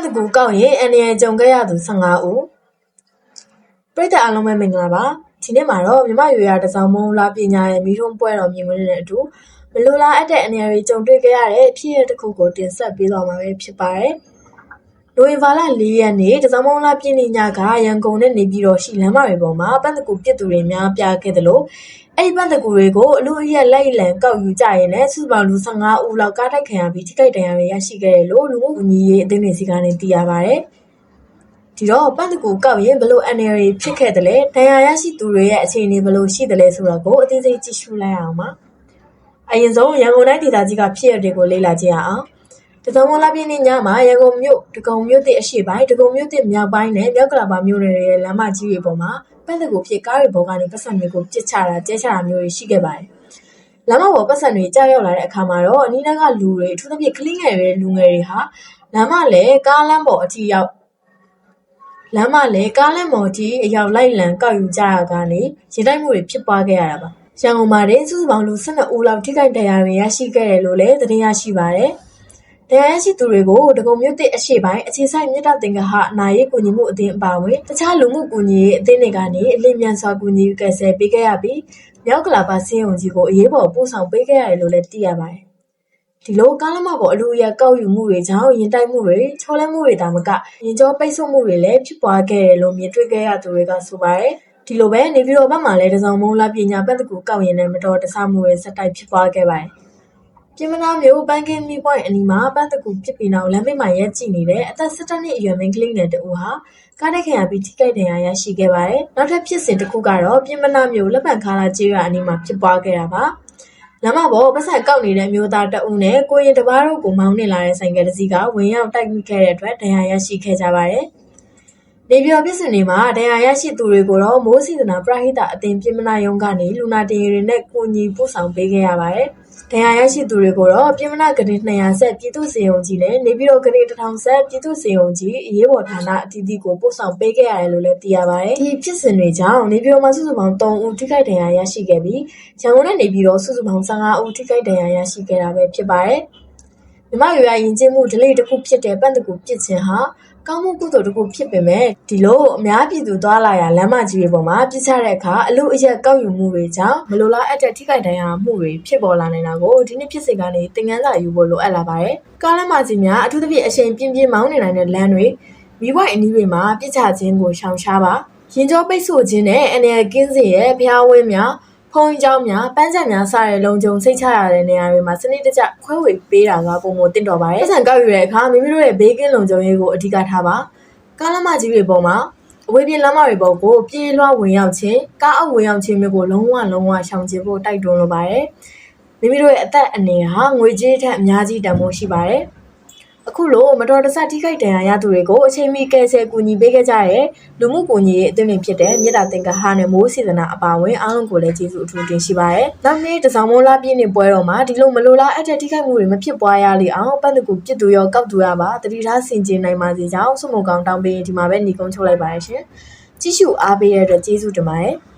တကူကောက်ရင်အန်ရယ်ကြုံခဲ့ရသူ15ဦးပရိသတ်အားလုံးပဲမင်္ဂလာပါဒီနေ့မှာတော့မြမရွေရတစောင်းမုံလာပညာရဲ့မိထုံးပွဲတော်မြင်ကွင်းနဲ့အတူမလိုလားအပ်တဲ့အန်ရယ်ကြုံတွေ့ခဲ့ရတဲ့ဖြစ်ရတစ်ခုကိုတင်ဆက်ပေးသွားမှာပဲဖြစ်ပါတယ်နိုဝင်ဘာလ4ရက်နေ့တစောင်းမုံလာပြည်ညကရန်ကုန်နဲ့နေပြည်တော်ရှိလမ်းမတွေပေါ်မှာပန်းတကူပြစ်သူတွေများပြားခဲ့သလိုအဲ့ဒီပန်းတကူတွေကိုအလူအရက်လိုက်လံကောက်ယူကြရင်လည်းစုစုပေါင်းလူ15ဦးလောက်ကားတိုက်ခံရပြီးထိခိုက်ဒဏ်ရာတွေရရှိခဲ့တယ်လို့လူမှုကူညီရေးအသင်းတွေစီကနေသိရပါတယ်ဒီတော့ပန်းတကူကောက်ရင်ဘလို့အန်ရယ်ဖြစ်ခဲ့တယ်လဲဒဏ်ရာရရှိသူတွေရဲ့အခြေအနေဘလို့ရှိတယ်လဲဆိုတော့ကိုအသေးစိတ်ကြည့်ရှုလိုက်အောင်ပါအရင်ဆုံးရန်ကုန်တိုင်းဒေသကြီးကဖြစ်ရတွေကိုလေ့လာကြည့်အောင်တစောင်းမလာပြင်းညမှာရန်ကုန်မြို့ဒဂုံမြို့သစ်အရှေ့ပိုင်းဒဂုံမြို့သစ်မြောက်ပိုင်းနဲ့မြောက်ကလာပါမြို့နယ်ရဲ့လမ်းမကြီးတွေပေါ်မှာပန်းတကူဖြစ်ကားတွေပေါ်ကနေပတ်စံတွေကိုပြစ်ချတာကျဲချတာမျိုးတွေရှိခဲ့ပါတယ်လမ်းမပေါ်ပတ်စံတွေကြားရောက်လာတဲ့အခါမှာတော့အနီးနားကလူတွေအထူးသဖြင့်ကလေးငယ်တွေလူငယ်တွေဟာလမ်းမလဲကားလမ်းပေါ်အထိရောက်လမ်းမလဲကားလမ်းပေါ်အထိအရောက်လိုက်လံကောက်ယူကြရကနေရင်တိုက်မှုတွေဖြစ်ပွားခဲ့ရတာပါရန်ကုန်မှာတင်စုစုပေါင်းလူ12ဦးလောက်ထိခိုက်ဒဏ်ရာတွေရရှိခဲ့တယ်လို့လည်းသတင်းရရှိပါတယ်တရားရရှိသူတွေကိုဒဂုံမြို့သစ်အရှေ့ပိုင်းအခြေဆိုင်မြစ်တာတင်ကဟနာရေးကူညီမှုအသင်းအပါအဝင်တခြားလူမှုကူညီရေးအသင်းတွေကနေအလင်းမြန်စွာကူညီကယ်ဆယ်ပေးခဲ့ရပြီးမြောက်ကလာပါစင်းုံကြီးကိုအရေးပေါ်ပို့ဆောင်ပေးခဲ့ရတယ်လို့လည်းသိရပါတယ်။ဒီလိုကားလမ်းမပေါ်အလူအရက်ကောက်ယူမှုတွေကြောင့်ရင်တိုက်မှုတွေချောလဲမှုတွေဒါမှမကရင်ကြောပိတ်ဆို့မှုတွေလည်းဖြစ်ပွားခဲ့တယ်လို့မြင်တွေ့ခဲ့ရသူတွေကဆိုပါတယ်။ဒီလိုပဲနေပြည်တော်ဘက်မှာလည်းတစောင်းမုံလာပညာပတ်တကူကောက်ရင်လည်းမတော်တဆမှုတွေဆက်တိုက်ဖြစ်ပွားခဲ့ပါတယ်။ပြင်မနာမျိုးပန်းကင်းမီပွိုင်းအနီးမှာပန်းတကူဖြစ်ပြီးနောက်လမ်းမေးမှာရက်ကြည့်နေတဲ့အသက်17နှစ်အရွယ်မိန်းကလေးငယ်တဦးဟာကားတိုက်ခံရပြီးထိခိုက်ဒဏ်ရာရရှိခဲ့ပါတယ်။နောက်ထပ်ဖြစ်စဉ်တစ်ခုကတော့ပြင်မနာမျိုးလက်ပံခါလာကျေးရွာအနီးမှာဖြစ်ပွားခဲ့တာပါ။လမ်းမပေါ်ပတ်စံကောက်နေတဲ့အမျိုးသားတဦးနဲ့ကိုရင်တစ်ပါးတို့ကိုမောင်းနေလာတဲ့ဆိုင်ကယ်တစ်စီးကဝင်ရောက်တိုက်မိခဲ့တဲ့အတွက်ဒဏ်ရာရရှိခဲ့ကြပါတယ်။နေပြည်တော်ပြည်စင်တွေမှာဒဏ်ရာရရှိသူတွေကိုတော့မိုးစီဒနာပရဟိတအသင်းပြင်မနာရုံးကနေလူနာတင်တွေနဲ့ကူညီပို့ဆောင်ပေးခဲ့ရပါတယ်။ဒဏ်ရာရရှိသူတွေကိုတော့ပြင်မနာကတိ200ဆက်ပြည်သူ့စေယုံကြီးနဲ့နေပြည်တော်ကတိ1000ဆက်ပြည်သူ့စေယုံကြီးအရေးပေါ်ဌာနအသီးသီးကိုပို့ဆောင်ပေးခဲ့ရတယ်လို့လည်းသိရပါတယ်။ဒီဖြစ်စဉ်တွေကြောင့်နေပြည်တော်မှာစုစုပေါင်း3ဦးထိခိုက်ဒဏ်ရာရရှိခဲ့ပြီးရန်ကုန်နဲ့နေပြည်တော်စုစုပေါင်း15ဦးထိခိုက်ဒဏ်ရာရရှိခဲ့တာပဲဖြစ်ပါတယ်။မြမရွေရရင်ကျင်းမှုဒလိတစ်ခုဖြစ်တဲ့ပန့်တကူပြစ်ခြင်းဟာကောင်းမှုကုသိုလ်တစ်ခုဖြစ်ပေမဲ့ဒီလိုအများပြည်သူသွားလာရလမ်းမကြီးတွေပေါ်မှာပြစ်ချတဲ့အခါအလူအရက်ကောက်ယူမှုတွေကြောင့်မလိုလားအပ်တဲ့ထိခိုက်ဒဏ်ရာမှုတွေဖြစ်ပေါ်လာနေတာကိုဒီနေ့ဖြစ်စဉ်ကနေသင်ခန်းစာယူဖို့လိုအပ်လာပါတယ်။ကားလမ်းမကြီးများအထူးသဖြင့်အရှိန်ပြင်းပြင်းမောင်းနေနိုင်တဲ့လမ်းတွေမိဘအနီးတွေမှာပြစ်ချခြင်းကိုရှောင်ရှားပါ။ရင်ကြောပိတ်ဆို့ခြင်းနဲ့အနေနဲ့ကင်းစင်ရဲ့ဖျားဝင်းများဖုံးကြောင်းများပန်းချက်များစတဲ့လုံခြုံစိတ်ချရတဲ့နေရာတွေမှာစနစ်တကျခွဲဝေပေးတာကပုံမတင့်တော်ပါတယ်။ပတ်စံကောက်ယူတဲ့အခါမိမိတို့ရဲ့ဘေးကင်းလုံခြုံရေးကိုအဓိကထားပါ။ကားလမ်းမကြီးတွေပေါ်မှာအဝေးပြေးလမ်းမတွေပေါ်ကိုပြေးလွှားဝင်ရောက်ခြင်းကားအောက်ဝင်ရောက်ခြင်းမျိုးကိုလုံးဝရှောင်ကျဉ်ဖို့တိုက်တွန်းလိုပါတယ်။မိမိတို့ရဲ့အသက်အနေဟာငွေကြေးထက်အများကြီးတန်ဖိုးရှိပါတယ်။အခုလိုမတော်တဆထိခိုက်ဒဏ်ရာရသူတွေကိုအချိန်မီကယ်ဆယ်ကူညီပေးခဲ့ကြတဲ့လူမှုကူညီရေးအသင်းတွေဖြစ်တဲ့မြစ်တာတင်ကဟနဲ့မိုးစီဒနာအပါအဝင်အားလုံးကိုလည်းကျေးဇူးအထူးတင်ရှိပါတယ်။နောက်နေ့တစောင်းမိုးလာပြည့်နေပွဲတော်မှာဒီလိုမလိုလားအပ်တဲ့ထိခိုက်မှုတွေမဖြစ်ပွားရလေအောင်ပန်းတကူပြစ်သူရောကောက်သူရပါတတိထားဆင်ခြင်နိုင်ပါစေကြောင်းဆုမွန်ကောင်းတောင်းပေးရင်ဒီမှာပဲညီကုန်းချုပ်လိုက်ပါတယ်ရှင်။ကြည့်ရှုအားပေးတဲ့အတွက်ကျေးဇူးတင်ပါတယ်။